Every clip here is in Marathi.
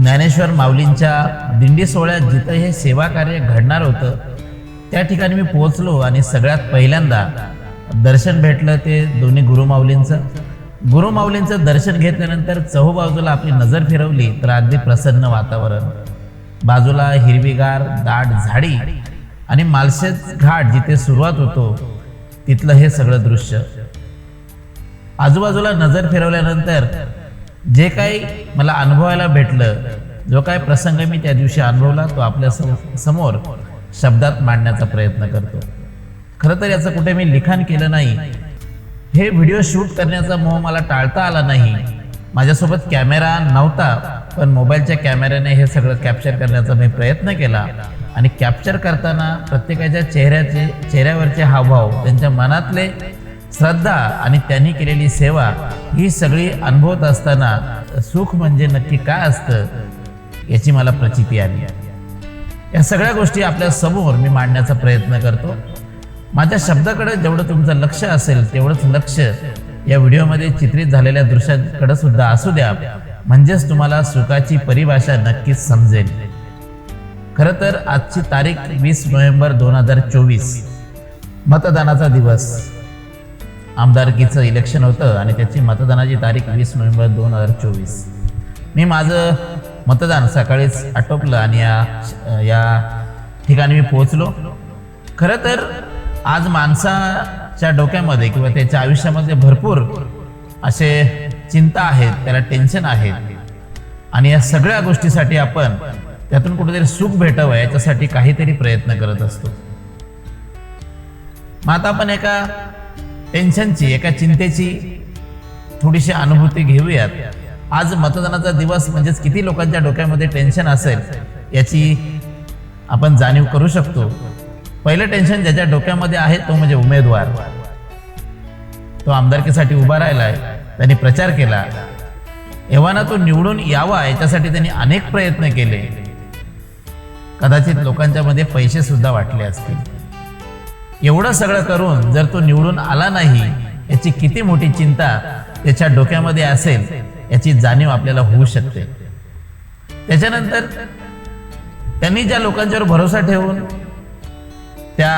ज्ञानेश्वर माऊलींच्या दिंडी सोहळ्यात जिथं हे सेवा कार्य घडणार होतं त्या ठिकाणी मी पोहोचलो आणि सगळ्यात पहिल्यांदा दर्शन भेटलं ते दोन्ही गुरुमाऊलींचं दर्शन घेतल्यानंतर चहूबाजूला आपली नजर फिरवली तर अगदी प्रसन्न वातावरण, बाजूला हिरवीगार दाट झाडी आणि मालशेज घाट जिथे सुरुवात होतो तिथलं हे सगळं दृश्य. आजूबाजूला नजर फिरवल्यानंतर जे काही मला अनुभवायला भेटलं, जो काही प्रसंग मी त्या दिवशी अनुभवला तो आपल्या समोर शब्दात मांडण्याचा प्रयत्न करतो. खरं तर याचं कुठे मी लिखाण केलं नाही. हे व्हिडिओ शूट करण्याचा मोह मला टाळता आला नाही. माझ्यासोबत कॅमेरा नव्हता, पण मोबाईलच्या कॅमेऱ्याने हे सगळं कॅप्चर करण्याचा मी प्रयत्न केला आणि कॅप्चर करताना प्रत्येकाच्या चेहऱ्यावरचे हावभाव, त्यांच्या मनातले श्रद्धा आणि त्यांनी केलेली सेवा ही सगळी अनुभवत असताना सुख म्हणजे नक्की काय असतं याची मला प्रचिती आली. या सगळ्या गोष्टी आपल्या समोर मी मांडण्याचा प्रयत्न करतो. माझ्या शब्दाकडे जेवढं तुमचं लक्ष असेल तेवढंच लक्ष या व्हिडिओमध्ये चित्रित झालेल्या दृश्यांकडे सुद्धा असू द्या, म्हणजेच तुम्हाला सुखाची परिभाषा नक्कीच समजेल. खरं तर आजची तारीख 20 नोव्हेंबर 2024, मतदानाचा दिवस. आमदारकीचं इलेक्शन होतं आणि त्याची मतदानाची तारीख 20 नोव्हेंबर 2024. मी माझं मतदान सकाळीच आटोपलं आणि या ठिकाणी मी पोहोचलो. खरं तर आज माणसाच्या डोक्यामध्ये किंवा त्याच्या आयुष्यामध्ये भरपूर असे चिंता आहेत, त्याला टेन्शन आहेत आणि या सगळ्या गोष्टीसाठी आपण त्यातून कुठेतरी सुख भेटावं याच्यासाठी काहीतरी प्रयत्न करत असतो. मग आता आपण एका टेन्शनची, एका चिंतेची थोडीशी अनुभूती घेऊयात. आज मतदानाचा दिवस म्हणजेच किती लोकांच्या डोक्यामध्ये टेन्शन असेल याची आपण जाणीव करू शकतो. पहिलं टेन्शन ज्याच्या डोक्यामध्ये आहे तो म्हणजे उमेदवार. तो आमदारकीसाठी उभा राहिलाय, त्यांनी प्रचार केला, एव्हाना तो निवडून यावा याच्यासाठी त्यांनी अनेक प्रयत्न केले. कदाचित लोकांच्या मध्ये पैसे सुद्धा वाटले असतील. एवढं सगळं करून जर तो निवडून आला नाही याची किती मोठी चिंता त्याच्या डोक्यामध्ये असेल याची जाणीव आपल्याला होऊ शकते. त्याच्यानंतर त्यांनी ज्या लोकांच्यावर भरोसा ठेवून त्या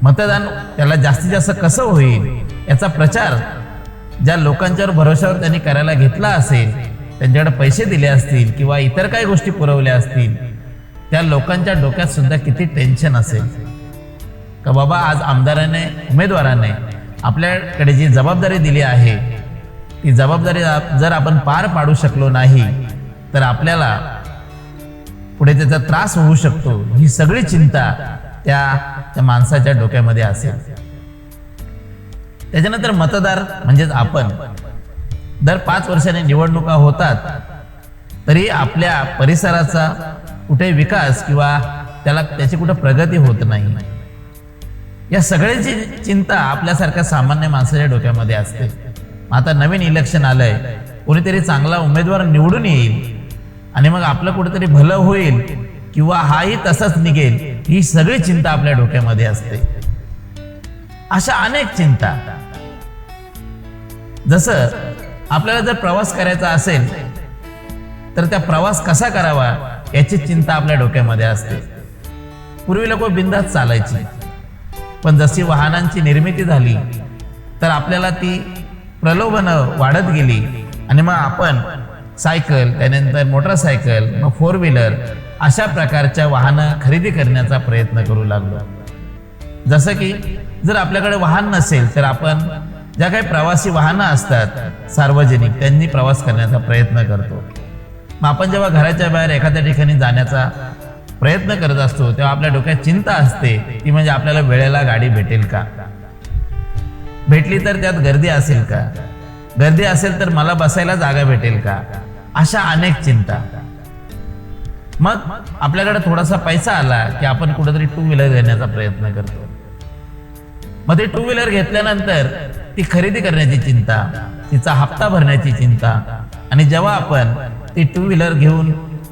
मतदान त्याला जास्तीत जास्त कसं होईल याचा प्रचार ज्या लोकांच्यावर भरोशावर त्यांनी करायला घेतला असेल, त्यांच्याकडे पैसे दिले असतील किंवा इतर काही गोष्टी पुरवल्या असतील, त्या लोकांच्या डोक्यात सुद्धा किती टेन्शन असेल का बाबा आज उमेदवाराने आपल्याकडे जी जबाबदारी दिली आहे ती जबाबदारी जर आपण पार पाडू शकलो नाही तर आपल्याला पुढे त्याचा त्रास होऊ शकतो. ही सगळी चिंता त्या माणसाच्या डोक्यामध्ये असेल. त्याच्यानंतर मतदार म्हणजेच आपण दर 5 वर्षांनी निवडणुका होतात, तरी आपल्या परिसराचा कुठे विकास किंवा त्याची कुठे प्रगती होत नाही. या सगळ्याची चिंता आपल्यासारख्या सामान्य माणसाच्या डोक्यामध्ये असते. आता नवीन इलेक्शन आलंय, कोणीतरी चांगला उमेदवार निवडून येईल आणि मग आपलं कुठेतरी भलं होईल किंवा हाही तसंच निघेल, ही सगळी चिंता आपल्या डोक्यामध्ये असते. अशा अनेक चिंता. जसं आपल्याला जर प्रवास करायचा असेल तर त्या प्रवास कसा करावा याची चिंता आपल्या डोक्यामध्ये असते. पूर्वी लोक बिंदास चालायची, पण जशी वाहनांची निर्मिती झाली तर आपल्याला ती प्रलोभनं वाढत गेली आणि मग आपण सायकल, त्यानंतर मोटरसायकल, मग 4 व्हीलर अशा प्रकारच्या वाहनं खरेदी करण्याचा प्रयत्न करू लागलो. जसं की जर आपल्याकडे वाहन नसेल तर आपण ज्या काही प्रवासी वाहनं असतात सार्वजनिक, त्यांनी प्रवास करण्याचा प्रयत्न करतो. मग आपण जेव्हा घराच्या बाहेर एखाद्या ठिकाणी जाण्याचा प्रयत्न करत असतो तेव्हा आपल्या डोक्यात चिंता असते, ती म्हणजे आपल्याला वेळेला गाडी भेटेल का, भेटली तर त्यात गर्दी असेल का, गर्दी असेल तर मला बसायला जागा भेटेल का, अशा अनेक चिंता. मग आपल्याकडे थोडासा पैसा आला की आपण कुठेतरी 2 व्हीलर घेण्याचा प्रयत्न करतो. मग ते 2 व्हीलर घेतल्यानंतर ती खरेदी करण्याची चिंता, तिचा हप्ता भरण्याची चिंता, आणि जेव्हा आपण ती 2 व्हीलर घेऊन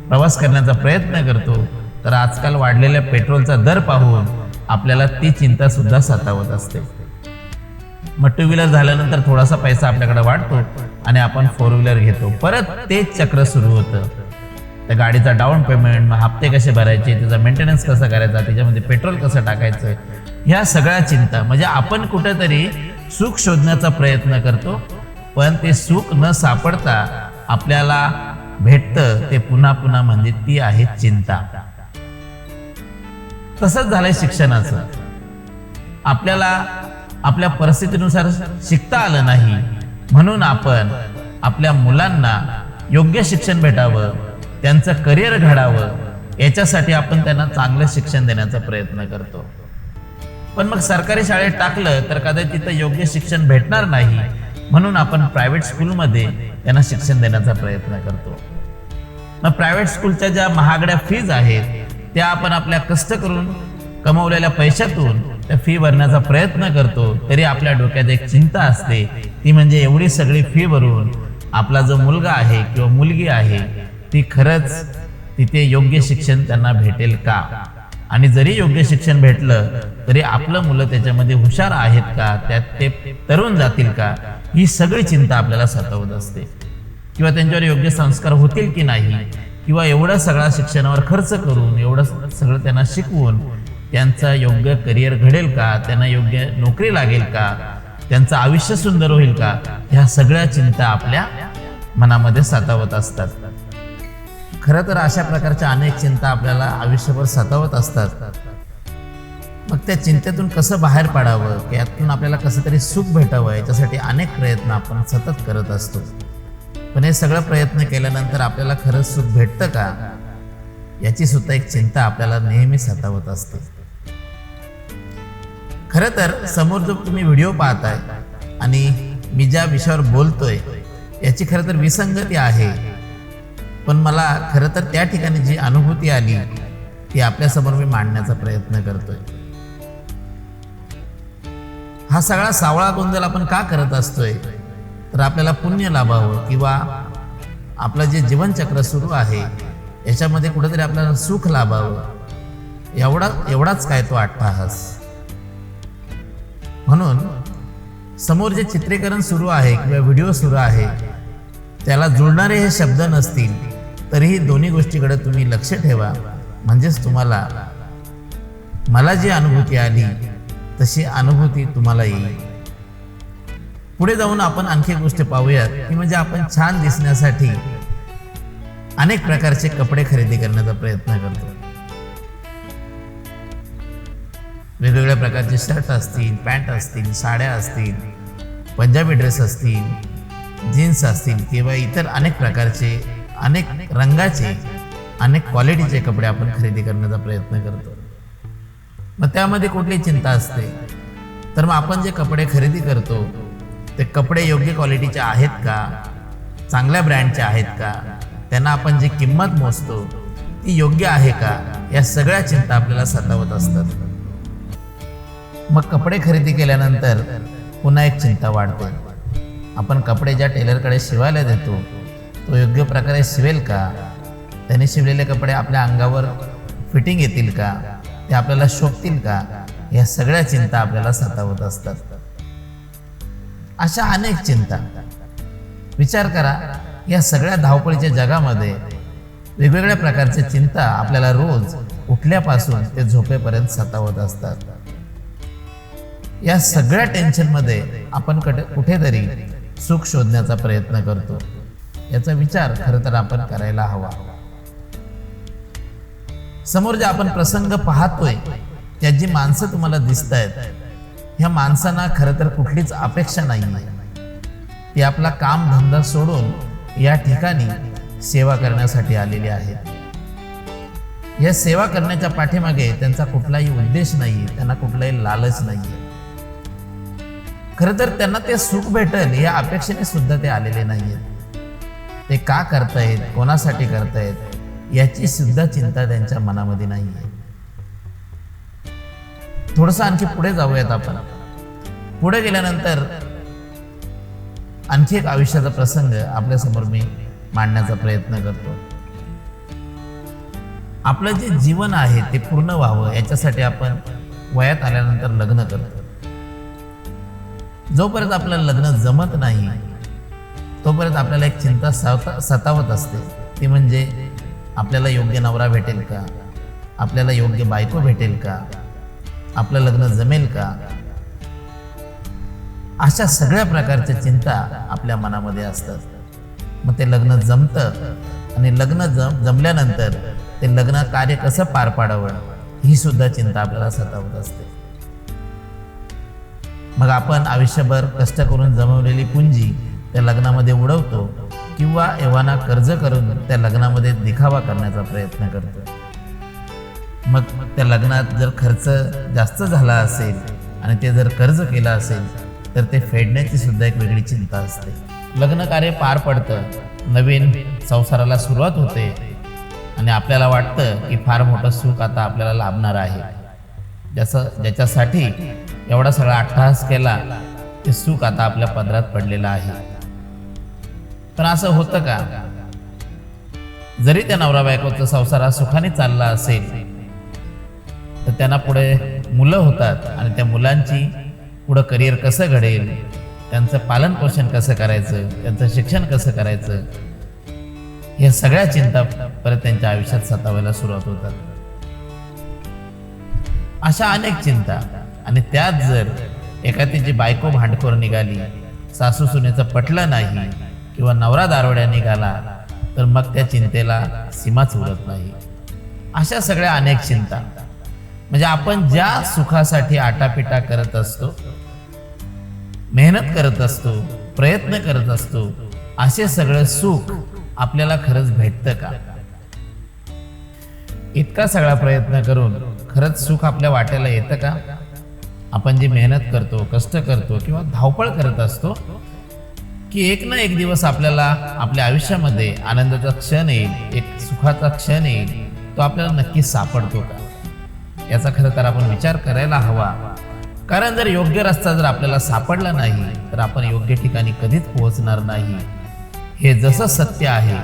प्रवास करण्याचा प्रयत्न करतो तर आजकाल वाढलेल्या पेट्रोलचा दर पाहून आपल्याला ती चिंता सुद्धा सतावत असते. मग 2 व्हीलर झाल्यानंतर थोडासा पैसा आपल्याकडे वाढतो आणि आपण 4 व्हीलर घेतो. परत तेच चक्र सुरू होतं. त्या गाडीचा डाऊन पेमेंट, मग हप्ते कसे भरायचे, त्याचा मेंटेनन्स कसं करायचा, त्याच्यामध्ये पेट्रोल कसं टाकायचं, ह्या सगळ्या चिंता. म्हणजे आपण कुठेतरी सुख शोधण्याचा प्रयत्न करतो, पण ते सुख न सापडता आपल्याला भेटतं ते पुन्हा पुन्हा, म्हणजे ती आहे चिंता. तसंच झालंय शिक्षणाचं. आपल्याला आपल्या परिस्थितीनुसार शिकता आलं नाही, म्हणून आपण आपल्या मुलांना योग्य शिक्षण भेटावं, त्यांचं करिअर घडावं, याच्यासाठी आपण त्यांना चांगलं शिक्षण देण्याचा प्रयत्न करतो. पण मग सरकारी शाळेत टाकलं तर कदाचित तिथं योग्य शिक्षण भेटणार नाही, म्हणून आपण प्रायव्हेट स्कूलमध्ये त्यांना शिक्षण देण्याचा प्रयत्न करतो. मग प्रायव्हेट स्कूलच्या ज्या महागड्या फीज आहेत त्या आपण आपल्या कष्ट करून कमवलेल्या पैशातून त्या फी भरण्याचा प्रयत्न करतो, तरी आपल्या डोक्यात एक चिंता असते, ती म्हणजे एवढी सगळी फी भरून आपला जो मुलगा आहे किंवा मुलगी आहे ती खरंच तिथे योग्य शिक्षण त्यांना भेटेल का, आणि जरी योग्य शिक्षण भेटलं तरी आपलं मुलं त्याच्यामध्ये हुशार आहेत का, त्यात ते तरुण जातील का, ही सगळी चिंता आपल्याला सतावत असते. किंवा त्यांच्यावर योग्य संस्कार होतील की नाही, किंवा एवढं सगळा शिक्षणावर खर्च करून एवढं सगळं त्यांना शिकवून त्यांचं योग्य करिअर घडेल का, त्यांना योग्य नोकरी लागेल का, त्यांचं आयुष्य सुंदर होईल का, ह्या सगळ्या चिंता आपल्या मनामध्ये सतावत असतात. खरं तर अशा प्रकारच्या अनेक चिंता आपल्याला आयुष्यभर सतावत असतात. मग त्या चिंतेतून कसं बाहेर पडावं, यातून आपल्याला कसं तरी सुख भेटावं, याच्यासाठी अनेक प्रयत्न आपण सतत करत असतो. पण हे सगळं प्रयत्न केल्यानंतर आपल्याला खरंच सुख भेटतं का, याची सुद्धा एक चिंता आपल्याला नेहमी सतावत असते. खरं तर समोर जो तुम्ही व्हिडिओ पाहताय आणि मी ज्या विषयावर बोलतोय याची खरं तर विसंगती आहे, पण मला खरं तर त्या ठिकाणी जी अनुभूती आली ती आपल्यासमोर मी मांडण्याचा प्रयत्न करतोय. हा सगळा सावळा गोंधळ आपण का करत असतोय, तर आपल्याला पुण्य लाभावं किंवा आपलं जे जीवनचक्र सुरू आहे याच्यामध्ये कुठेतरी आपल्याला सुख लाभावं, एवढाच काय तो अट्टाहास. म्हणून समोर जे चित्रीकरण सुरू आहे किंवा व्हिडिओ सुरू आहे त्याला जुळणारे हे शब्द नसतील तरीही दोन्ही गोष्टीकडे तुम्ही लक्ष ठेवा, म्हणजेच तुम्हाला मला जी अनुभूती आली तशी अनुभूती तुम्हाला येईल. पुढे जाऊन आपण आणखी एक गोष्ट पाहूयात, की म्हणजे आपण छान दिसण्यासाठी अनेक प्रकारचे कपडे खरेदी करण्याचा प्रयत्न करतो. वेगवेगळ्या प्रकारचे शर्ट असतील, पॅन्ट असतील, साड्या असतील, पंजाबी ड्रेस असतील, जीन्स असतील किंवा इतर अनेक प्रकारचे, अनेक रंगाचे, अनेक क्वालिटीचे कपडे आपण खरेदी करण्याचा प्रयत्न करतो. मग त्यामध्ये कुठली चिंता असते, तर मग आपण जे कपडे खरेदी करतो ते कपडे योग्य क्वालिटीचे आहेत का, चांगल्या ब्रँडचे आहेत का, त्यांना आपण जी किंमत मोजतो ती योग्य आहे का, या सगळ्या चिंता आपल्याला सतावत असतात. मग कपडे खरेदी केल्यानंतर पुन्हा एक चिंता वाढते, आपण कपडे ज्या टेलरकडे शिवायला देतो तो योग्य प्रकारे शिवेल का, त्याने शिवलेले कपडे आपल्या अंगावर फिटिंग येतील का, ते आपल्याला शोभतील का, या सगळ्या चिंता आपल्याला सतावत असतात. अशा अनेक चिंता. विचार करा, या सगळ्या धावपळीच्या जगामध्ये वेगवेगळ्या प्रकारच्या चिंता आपल्याला रोज उठल्यापासून ते झोपेपर्यंत सतावत असतात. या सगळ्या टेन्शनमध्ये आपण कुठेतरी सुख शोधण्याचा प्रयत्न करतो, याचा विचार खरं तर आपण करायला हवा. समोर जे आपण प्रसंग पाहतोय त्यात जी माणसं तुम्हाला दिसत आहेत, ह्या माणसांना खरं तर कुठलीच अपेक्षा नाही. ती आपला काम धंदा सोडून या ठिकाणी सेवा करण्यासाठी आलेली आहेत. या सेवा करण्याच्या पाठीमागे त्यांचा कुठलाही उद्देश नाही, त्यांना कुठलाही लालच नाही. खरं तर त्यांना ते सुख भेटेल या अपेक्षेने सुद्धा ते आलेले नाहीयेत. ते का करतायत, कोणासाठी करतायत, याची सुद्धा चिंता त्यांच्या मनामध्ये नाहीये. थोडंसं आणखी पुढे जाऊयात आपण. पुढे गेल्यानंतर आणखी एक आयुष्याचा प्रसंग आपल्या समोर मी मांडण्याचा प्रयत्न करतो. आपलं जे जीवन आहे ते पूर्ण व्हावं याच्यासाठी आपण वयात आल्यानंतर लग्न करतो. जोपर्यंत आपल्याला लग्न जमत नाही तोपर्यंत आपल्याला एक चिंता सतावत असते, ती म्हणजे आपल्याला योग्य नवरा भेटेल का, आपल्याला योग्य बायको भेटेल का, आपलं लग्न जमेल का, अशा सगळ्या प्रकारच्या चिंता आपल्या मनामध्ये असतात. मग ते लग्न जमतं आणि लग्न जमल्यानंतर ते लग्न कार्य कसं पार पाडावं ही सुद्धा चिंता आपल्याला सतावत असते. मग आपण आयुष्यभर कष्ट करून जमवलेली पुंजी त्या लग्नामध्ये उडवतो किंवा एव्हाना कर्ज करून त्या लग्नामध्ये दिखावा करण्याचा प्रयत्न करतो. मग त्या लग्नात जर खर्च जास्त झाला असेल आणि ते जर कर्ज केलं असेल तर ते फेडण्याची सुद्धा एक वेगळी चिंता असते. लग्न कार्य पार पडतं, नवीन संसाराला सुरुवात होते आणि आपल्याला वाटतं की फार मोठं सुख आता आपल्याला लाभणार आहे. ज्याच्यासाठी एवढा सगळा अट्टहास केला ते सुख आता आपल्या पदरात पडलेलं आहे. पण असं होतं का? जरी त्या नवरा बायकोचा संसार सुखाने चालला असेल तर त्यांना पुढे मुलं होतात आणि त्या मुलांची पुढं करिअर कसं घडेल, त्यांचं पालन पोषण कसं करायचं, त्यांचं शिक्षण कसं करायचं, या सगळ्या चिंता परत त्यांच्या आयुष्यात सतावायला सुरुवात होतात. अशा अनेक चिंता. आणि त्यात जर एखाद्याची बायको भांडखोर निघाली, सासू सुनेचं पटलं नाही किंवा नवरा दारोड्या निघाला तर मग त्या चिंतेला सीमाच उरत नाही. अशा सगळ्या अनेक चिंता. म्हणजे आपण ज्या सुखासाठी आटापिटा करत असतो, मेहनत करत असतो, प्रयत्न करत असतो, असे सगळं सुख आपल्याला खरंच भेटतं का? इतका सगळा प्रयत्न करून खरंच सुख आपल्या वाट्याला येतं का? आपण जी मेहनत करतो, कष्ट करतो किंवा धावपळ करत असतो की एक ना एक दिवस आपल्याला आपल्या आयुष्यामध्ये आनंदाचा क्षण येईल, एक सुखाचा क्षण येईल, तो आपल्याला नक्की सापडतो का? याचा खरं तर आपण विचार करायला हवा. कारण जर योग्य रस्ता जर आपल्याला सापडला नाही तर आपण योग्य ठिकाणी कधीच पोहोचणार नाही. हे जसं सत्य आहे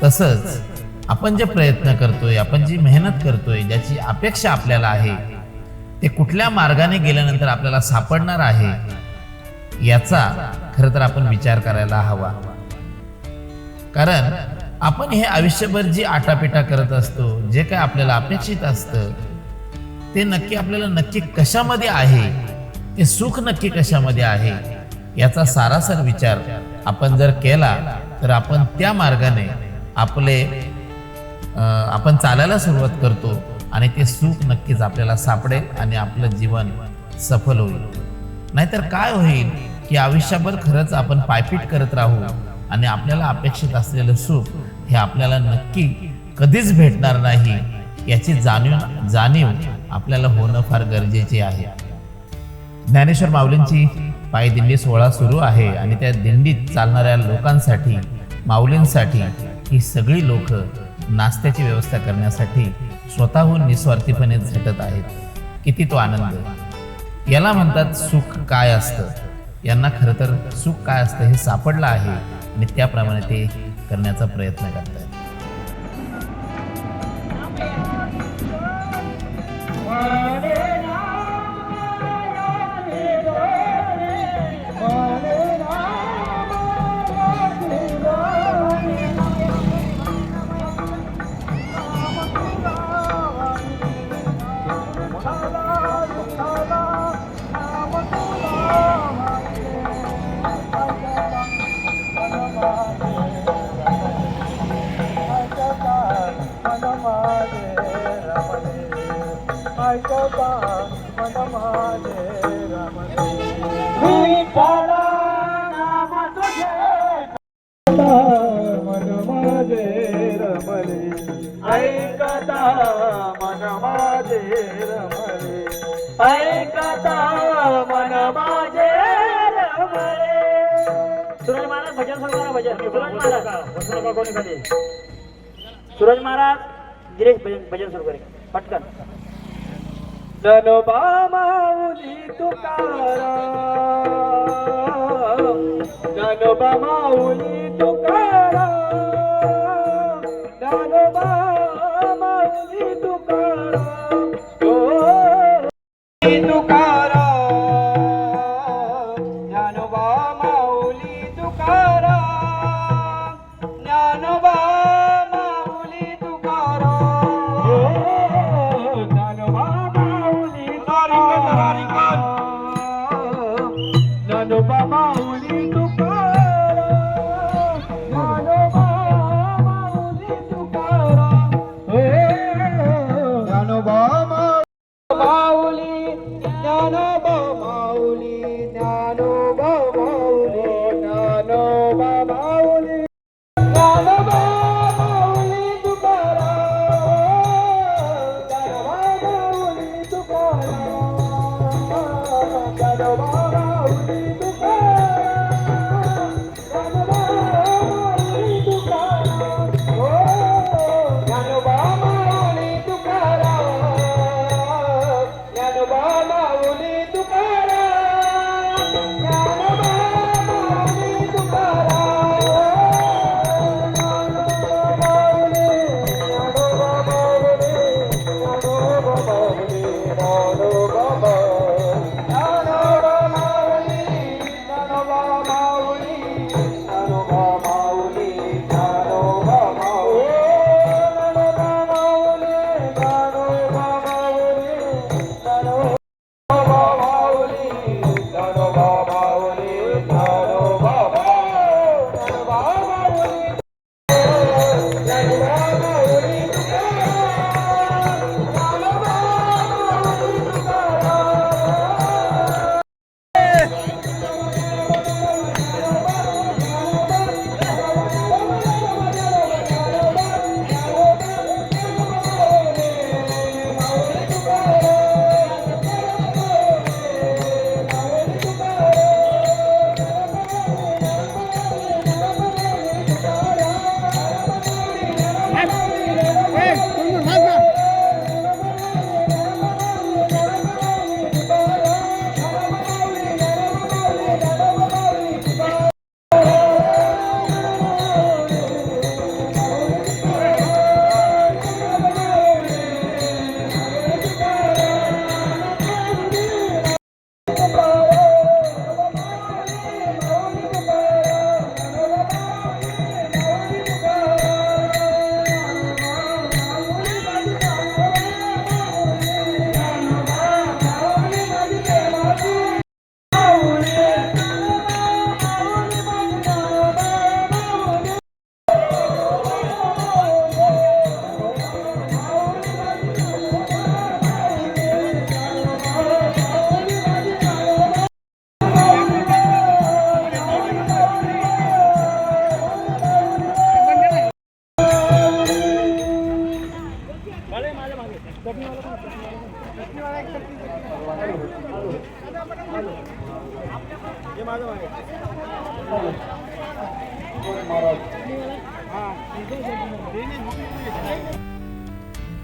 तसंच आपण जे प्रयत्न करतोय, आपण जी मेहनत करतोय, ज्याची अपेक्षा आपल्याला आहे ते कुठल्या मार्गाने गेल्यानंतर आपल्याला सापडणार आहे याचा खरं तर आपण विचार करायला हवा. कारण आपण हे आयुष्यभर जी आटापिटा करत असतो, जे काय आपल्याला अपेक्षित असतं ते नक्की आपल्याला नक्की कशामध्ये आहे, ते सुख नक्की कशामध्ये आहे याचा सारासार विचार आपण जर केला तर आपण त्या मार्गाने आपण चालायला सुरुवात करतो आणि ते सुख नक्कीच आपल्याला सापडेल आणि आपलं जीवन सफल होईल. नाहीतर काय होईल की आयुष्यभर खरंच आपण पायपीट करत राहू आणि आपल्याला अपेक्षित असलेलं सुख हे आपल्याला नक्की कधीच भेटणार नाही याची जाणीव आपल्याला होणं फार गरजेचे आहे. ज्ञानेश्वर माऊलींची पायदिंडी सोहळा सुरू आहे आणि त्या दिंडीत चालणाऱ्या लोकांसाठी, माऊलींसाठी ही सगळी लोक नाश्त्याची व्यवस्था करण्यासाठी स्वतःहून निस्वार्थीपणे झटत आहेत. किती तो आनंद! याला म्हणतात सुख काय असतं. यांना खरं तर सुख काय असतं हे सापडलं आहे आणि त्याप्रमाणे ते करण्याचा प्रयत्न करत आहेत. सूरज महाराज भजन सुरू करा. भजन सूरज महाराज गिरीश भजन सुरू करे पटकन. जनोबा माऊली तुकाराम, जनोबा माऊली तुकाराम, जनोबा माऊली तुकाराम, तुकाराम, ज्ञानोबा माऊली तुकाराम, ज्ञानोबा माऊली तुकाराम.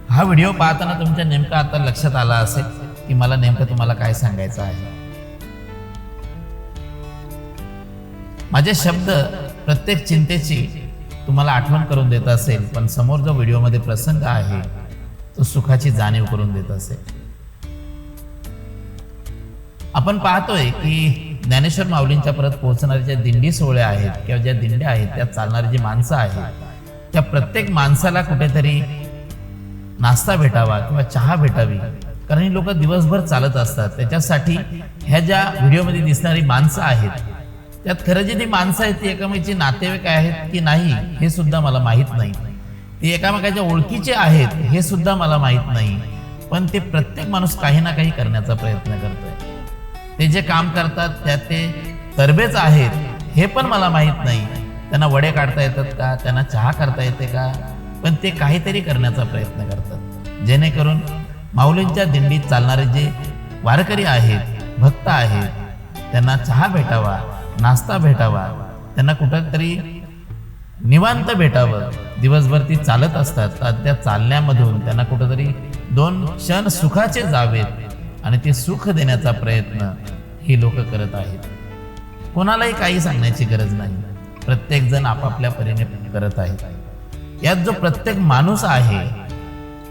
हा व्हिडिओ पाहताना तुमच्या नेमकं आता लक्षात आला असेल की मला नेमकं तुम्हाला काय सांगायचं आहे. माझे शब्द प्रत्येक चिंतेची तुम्हाला आठवण करून देत असेल, पण समोर जो व्हिडिओमध्ये प्रसंग आहे तो सुखाची जाणीव करून देत असेल. आपण पाहतोय की ज्ञानेश्वर माऊलींच्या परत पोहोचणारे ज्या दिंडी सोहळे आहेत किंवा ज्या दिंड्या आहेत त्यात चालणारी जी माणसं आहेत त्या प्रत्येक माणसाला कुठेतरी नाश्ता भेटावा किंवा चहा भेटावी, कारण ही लोक दिवसभर चालत असतात. त्याच्यासाठी ह्या ज्या व्हिडिओमध्ये दिसणारी माणसं आहेत त्यात खरं जी ती माणसं आहेत ती एकामेकांची नातेवाईक आहेत की नाही हे सुद्धा मला माहीत नाही. ती एकामेकाच्या ओळखीचे आहेत हे सुद्धा मला माहीत नाही. पण ते प्रत्येक माणूस काही ना काही करण्याचा प्रयत्न करतोय. ते जे काम करतात त्यात ते तरबेज आहेत हे पण मला माहीत नाही. त्यांना वडे काढता येतात का, त्यांना चहा करता येते का, पण ते काहीतरी करण्याचा प्रयत्न करतात जेणेकरून माऊलींच्या दिंडीत चालणारे जे वारकरी आहेत, भक्त आहेत, त्यांना चहा भेटावा, नाश्ता भेटावा, त्यांना कुठंतरी निवांत भेटावं. दिवसभर ती चालत असतात, त्या चालण्यामधून त्यांना कुठंतरी 2 क्षण सुखाचे जावेत आणि ते सुख देण्याचा प्रयत्न ही लोक करत आहेत. कोणालाही काही सांगण्याची गरज नाही, प्रत्येक जण आपापल्या परीने करत आहेत. यात जो प्रत्येक माणूस आहे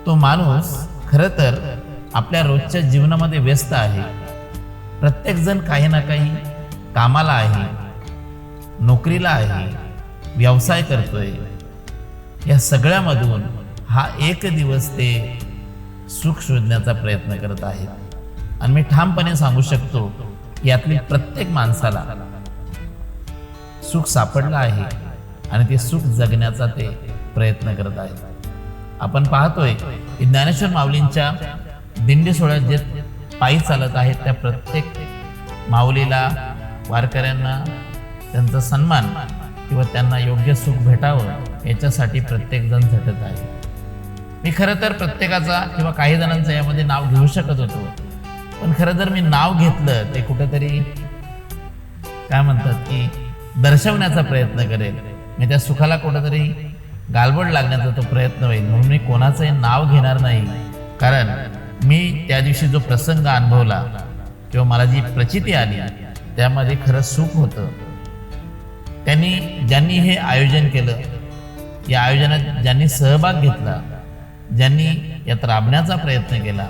तो माणूस खरं तर आपल्या रोजच्या जीवनामध्ये व्यस्त आहे. प्रत्येक जण काही ना काही कामाला आहे, नोकरीला आहे, व्यवसाय करतोय. या सगळ्यामधून हा एक दिवस ते सुख शोधण्याचा प्रयत्न करत आहेत. आणि मी ठामपणे सांगू शकतो यातली प्रत्येक माणसाला सुख सापडलं आहे आणि ते सुख जगण्याचा ते प्रयत्न करत आहेत. आपण पाहतोय की ज्ञानेश्वर माऊलींच्या दिंडी सोहळ्यात जे पायी चालत आहेत त्या प्रत्येक माऊलीला, वारकऱ्यांना त्यांचा सन्मान किंवा त्यांना योग्य सुख भेटावं याच्यासाठी प्रत्येक जण झटत आहे. मी खरं तर प्रत्येकाचा किंवा काही जणांचं यामध्ये नाव घेऊ शकत होतो, पण खरं जर मी नाव घेतलं ते कुठेतरी काय म्हणतात की दर्शवण्याचा प्रयत्न करेल. मी त्या सुखाला कुठेतरी गालबोट लागण्याचा तो प्रयत्न होईल, म्हणून मी कोणाचंही नाव घेणार नाही. कारण मी त्या दिवशी जो प्रसंग अनुभवला किंवा मला जी प्रचिती आली त्यामध्ये खरं सुख होतं. ज्यांनी हे आयोजन केलं, या आयोजनात ज्यांनी सहभाग घेतला, ज्यांनी यात राबण्याचा प्रयत्न केला,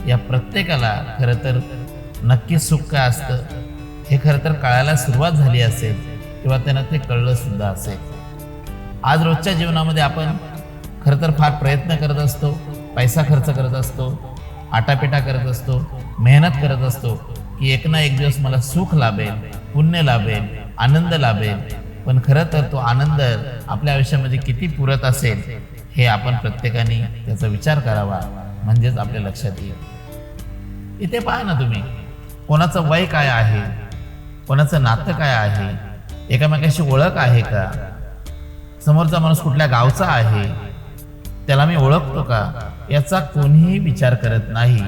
या प्रत्येकाला खरं तर नक्की सुख काय असतं हे खरं तर कळायला सुरुवात झाली असेल किंवा त्यांना ते कळलं सुद्धा असेल. आज रोजच्या जीवनामध्ये आपण खरं तर फार प्रयत्न करत असतो, पैसा खर्च करत असतो, आटापिटा करत असतो, मेहनत करत असतो की एक ना एक दिवस मला सुख लाभेल, पुण्य लाभेल, आनंद लाभेल. पण खरं तर तो आनंद आपल्या आयुष्यामध्ये किती पुरत असेल हे आपण प्रत्येकाने त्याचा विचार करावा, म्हणजेच आपल्या लक्षात येईल. इथे पहा ना तुम्ही, कोणाचं वय काय आहे, कोणाचं नातं काय आहे, एकामेकाशी ओळख आहे का, समोरचा माणूस कुठल्या गावचा आहे, त्याला मी ओळखतो का, याचा कोणीही विचार करत नाही.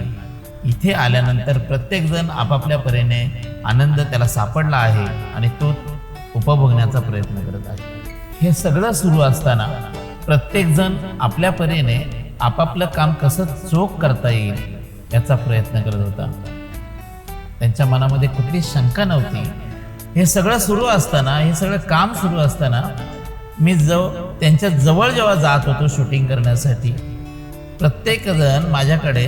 इथे आल्यानंतर प्रत्येक जण आपापल्या परीने आनंद त्याला सापडला आहे आणि तो उपभोगण्याचा प्रयत्न करत आहे. हे सगळं सुरू असताना प्रत्येक जण आपल्या परीने आपापलं काम कसं चोख करता येईल याचा प्रयत्न करत होता. त्यांच्या मनामध्ये कुठली शंका नव्हती. हे सगळं सुरू असताना, हे सगळं काम सुरू असताना मी त्यांच्या जवळ जेव्हा जात होतो शूटिंग करण्यासाठी, प्रत्येक जण माझ्याकडे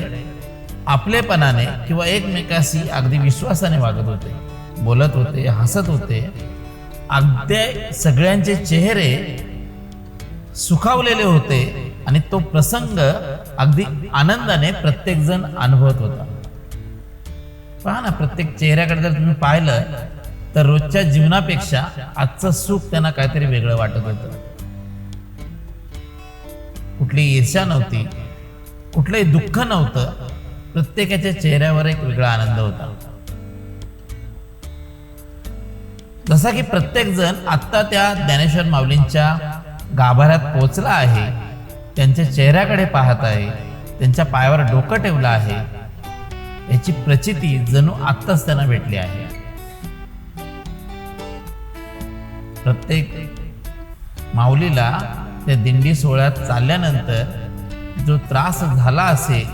आपलेपणाने किंवा एकमेकाशी अगदी विश्वासाने वागत होते, बोलत होते, हसत होते. अगदी सगळ्यांचे चेहरे सुखावलेले होते आणि तो प्रसंग अगदी आनंदाने प्रत्येक जण अनुभवत होता. पहा ना, प्रत्येक चेहऱ्याकडे जर तुम्ही पाहिलं तर रोजच्या जीवनापेक्षा आजचं सुख त्यांना काहीतरी वेगळं वाटत होतं. कुठली ईर्ष्या नव्हती, कुठलंही दुःख नव्हतं. प्रत्येकाच्या चेहऱ्यावर एक वेगळा आनंद होता. जसा की प्रत्येक जण आत्ता त्या ज्ञानेश्वर माऊलींच्या गाभाऱ्यात पोहोचला आहे, त्यांच्या चेहऱ्याकडे पाहत आहे, त्यांच्या पायावर डोकं ठेवलं आहे, याची प्रचिती जणू आत्ताच त्यांना भेटली आहे. प्रत्येक माऊलीला त्या दिंडी सोहळ्यात चालल्यानंतर जो त्रास झाला असेल,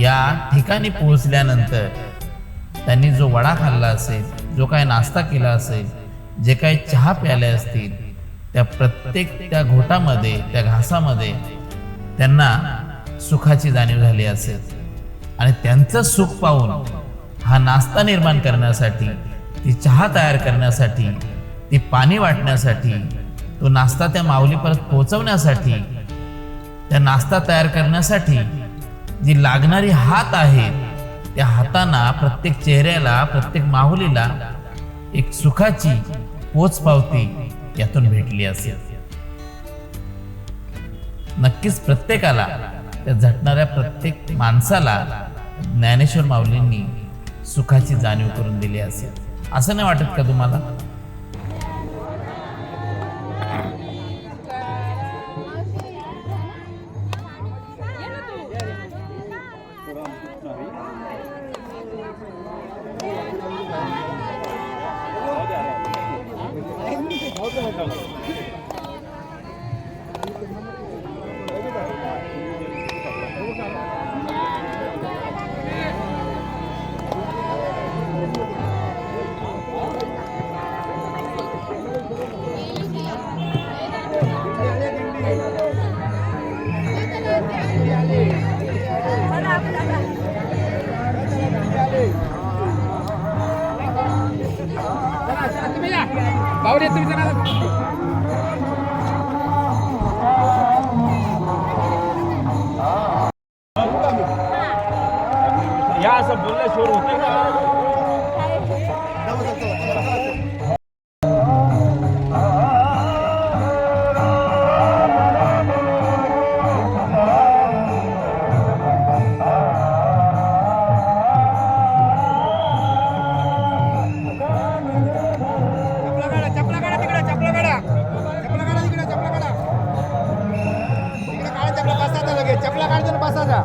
या ठिकाणी पोहोचल्यानंतर त्यांनी जो वडा खाल्ला असेल, जो काही नाश्ता केला असेल, जे काही चहा प्याले असतील, त्या प्रत्येक त्या घोटामध्ये, त्या घासामध्ये त्यांना सुखाची जाणीव झाली असेल. आणि त्यांचं सुख पाहून हा नाश्ता निर्माण करण्यासाठी, ती चहा तयार करण्यासाठी, ती पाणी वाटण्यासाठी, तो नाश्ता त्या माऊलीपर्यंत पोहोचवण्यासाठी, त्या नाश्ता तयार करण्यासाठी जी लागणारी हात आहे, त्या हातांना प्रत्येक चेहऱ्याला, प्रत्येक माऊलीला एक सुखाची पोचपावती यातून भेटली असेल. नक्कीच प्रत्येकाला, त्या झटणाऱ्या प्रत्येक माणसाला ज्ञानेश्वर माऊलींनी सुखाची जाणीव करून दिली असेल. असं नाही वाटत का तुम्हाला? या असं बोललं शोर होतं का? चपला काढतो बसाचा.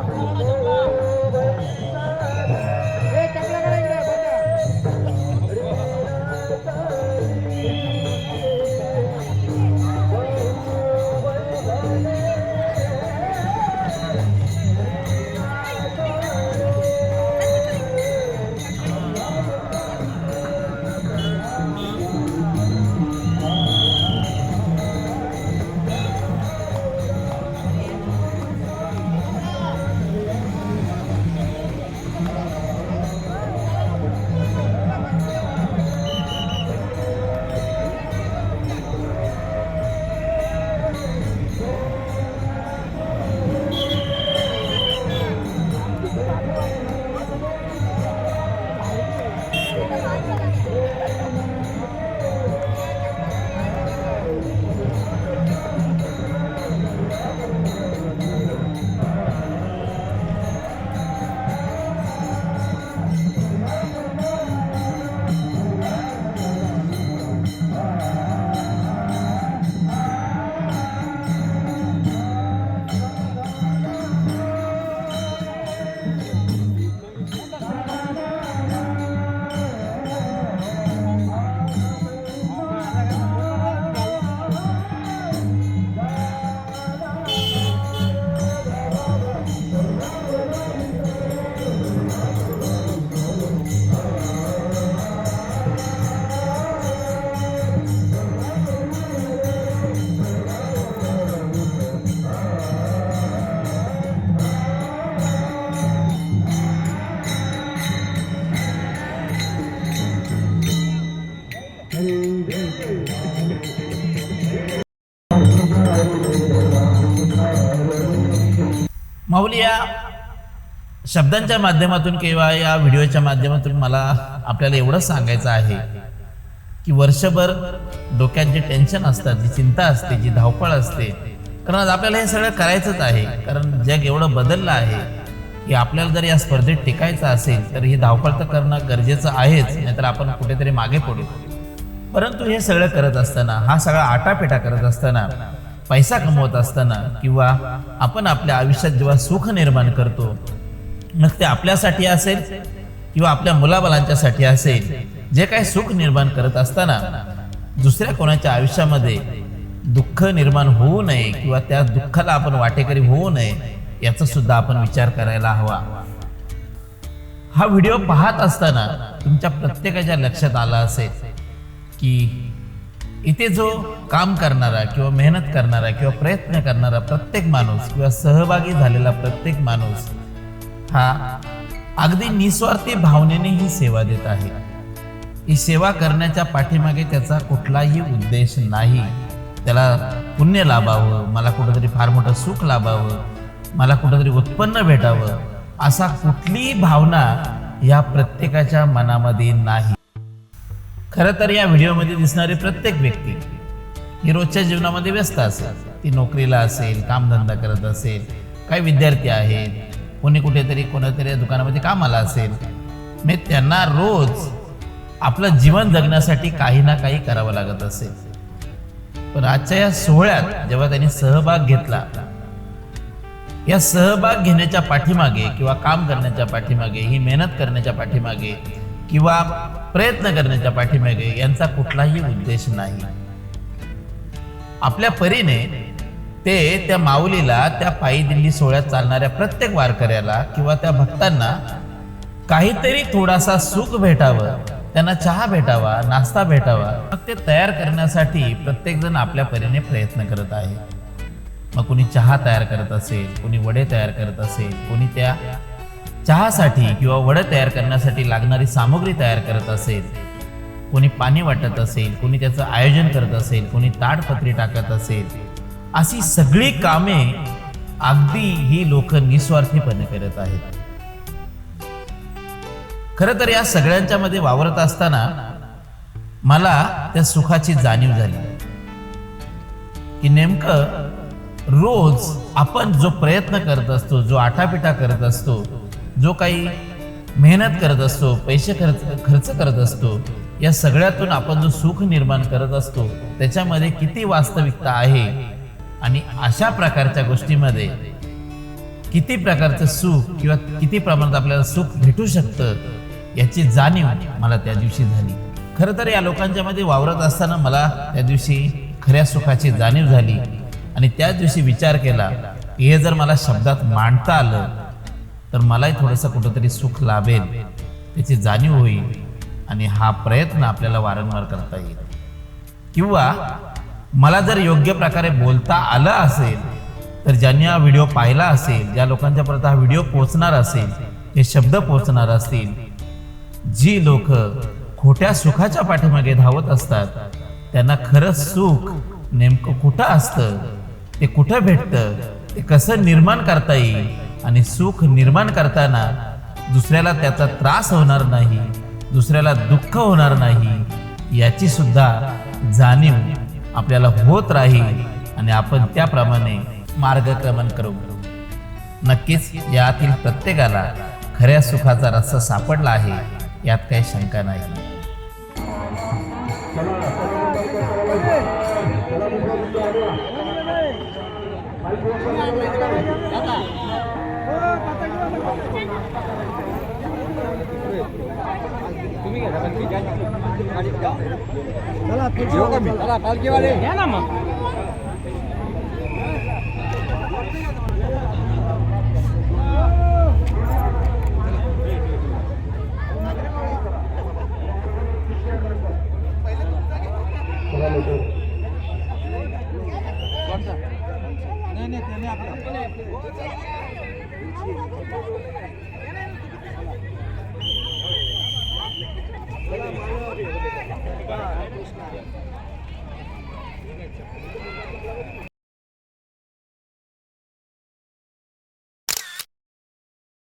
माऊली, या शब्दांच्या माध्यमातून किंवा या व्हिडिओच्या माध्यमातून मला आपल्याला एवढंच सांगायचं आहे की वर्षभर डोक्यात जे टेन्शन असतात, जी चिंता असते, जी धावपळ असते, कारण आज आपल्याला हे सगळं करायचंच आहे. कारण जग एवढं बदललं आहे की आपल्याला जर या स्पर्धेत टिकायचं असेल तर ही धावपळ तर करणं गरजेचं आहेच, नाहीतर आपण कुठेतरी मागे पडू. परंतु हे सगळं करत असताना, हा सगळा आटापिटा करत असताना, पैसा कमवत असताना किंवा आपण आपल्या आयुष्यात जेव्हा सुख निर्माण करतो, मग ते आपल्यासाठी असेल किंवा आपल्या मुलाबाळांच्यासाठी असेल, जे काही सुख निर्माण करत असताना दुसऱ्या कोणाच्या आयुष्यामध्ये दुःख निर्माण होऊ नये किंवा त्या दुःखाला आपण वाटेकरी होऊ नये याचा सुद्धा आपण विचार करायला हवा. हा व्हिडिओ पाहत असताना तुमच्या प्रत्येकाच्या लक्षात आलं असेल की इथे जो काम करणारा किंवा मेहनत करणारा किंवा प्रयत्न करणारा प्रत्येक माणूस किंवा सहभागी झालेला प्रत्येक माणूस हा अगदी निस्वार्थी भावनेने ही सेवा देत आहे. ही सेवा करण्याच्या पाठीमागे त्याचा कुठलाही उद्देश नाही. त्याला पुण्य लाभावं, मला कुठंतरी फार मोठं सुख लाभावं, मला कुठंतरी उत्पन्न भेटावं, असा कुठलीही भावना या प्रत्येकाच्या मनामध्ये नाही. खरं तर या व्हिडिओमध्ये दिसणारी प्रत्येक व्यक्ती ही रोजच्या जीवनामध्ये व्यस्त असेल. ती नोकरीला असेल, कामधंदा करत असेल, काही विद्यार्थी आहेत, कोणी कुठेतरी कोणातरी दुकानामध्ये कामाला असेल. मी त्यांना रोज आपलं जीवन जगण्यासाठी काही ना काही करावं लागत असेल. पण आजच्या या सोहळ्यात जेव्हा त्यांनी सहभाग घेतला, या सहभाग घेण्याच्या पाठीमागे किंवा काम करण्याच्या पाठीमागे, ही मेहनत करण्याच्या पाठीमागे किंवा प्रयत्न करण्याच्या पाठीमागे यांचा कुठलाही उद्देश नाही. आपल्या परीने ते त्या माऊलीला, त्या पायी दिंडी सोहळ्यात चालणाऱ्या प्रत्येक वारकऱ्याला किंवा त्या भक्तांना काहीतरी थोडासा सुख भेटावं, त्यांना चहा भेटावा, नाश्ता भेटावा, मग ते तयार करण्यासाठी प्रत्येकजण आपल्या परीने प्रयत्न करत आहे. मग कोणी चहा तयार करत असेल, कोणी वडे तयार करत असेल, कोणी त्या चहासाठी किंवा वडे तयार करण्यासाठी लागणारी सामग्री तयार करत असेल, कोणी पाणी वाटत असेल, कोणी त्याचं आयोजन करत असेल, कोणी ताडपत्री टाकत असेल. अशी सगळी कामे अगदी ही लोक निस्वार्थीपणे करत आहेत. खरं तर या सगळ्यांच्या मध्ये वावरत असताना मला त्या सुखाची जाणीव झाली की नेमकं रोज आपण जो प्रयत्न करत असतो, जो आटापिटा करत असतो, जो काही मेहनत करत असतो, पैसे खर्च करत असतो, या सगळ्यातून आपण जो सुख निर्माण करत असतो त्याच्यामध्ये किती वास्तविकता आहे आणि अशा प्रकारच्या गोष्टीमध्ये किती प्रकारचं सुख किंवा किती प्रमाणात आपल्याला सुख भेटू शकतं याची जाणीव मला त्या दिवशी झाली. खरं तर या लोकांच्या मध्ये वावरत असताना मला त्या दिवशी खऱ्या सुखाची जाणीव झाली आणि त्याच दिवशी विचार केला की हे जर मला शब्दात मांडता आलं तर मलाही थोडंसं कुठंतरी सुख लाभेल, त्याची जाणीव होईल आणि हा प्रयत्न आपल्याला वारंवार करता येईल. किंवा मला जर योग्य प्रकारे बोलता आलं असेल तर ज्यांनी हा व्हिडिओ पाहिला असेल, ज्या लोकांच्यापर्यंत हा व्हिडिओ पोहोचणार असेल, हे शब्द पोहोचणार असतील, जी लोक खोट्या सुखाच्या पाठीमागे धावत असतात त्यांना खरं सुख नेमकं कुठं असतं, ते कुठं भेटतं, ते कसं निर्माण करता येईल आणि सुख निर्माण करताना दुसऱ्याला त्याचा त्रास होणार नाही, दुसऱ्याला दुःख होणार नाही याची सुद्धा जाणीव आपल्याला होत राहील आणि आपण त्याप्रमाणे मार्गक्रमण करू. नक्कीच यातील प्रत्येकाला खऱ्या सुखाचा रस्ता सापडला आहे यात काही शंका नाही. चला पालखीवाले या ना मग. नाही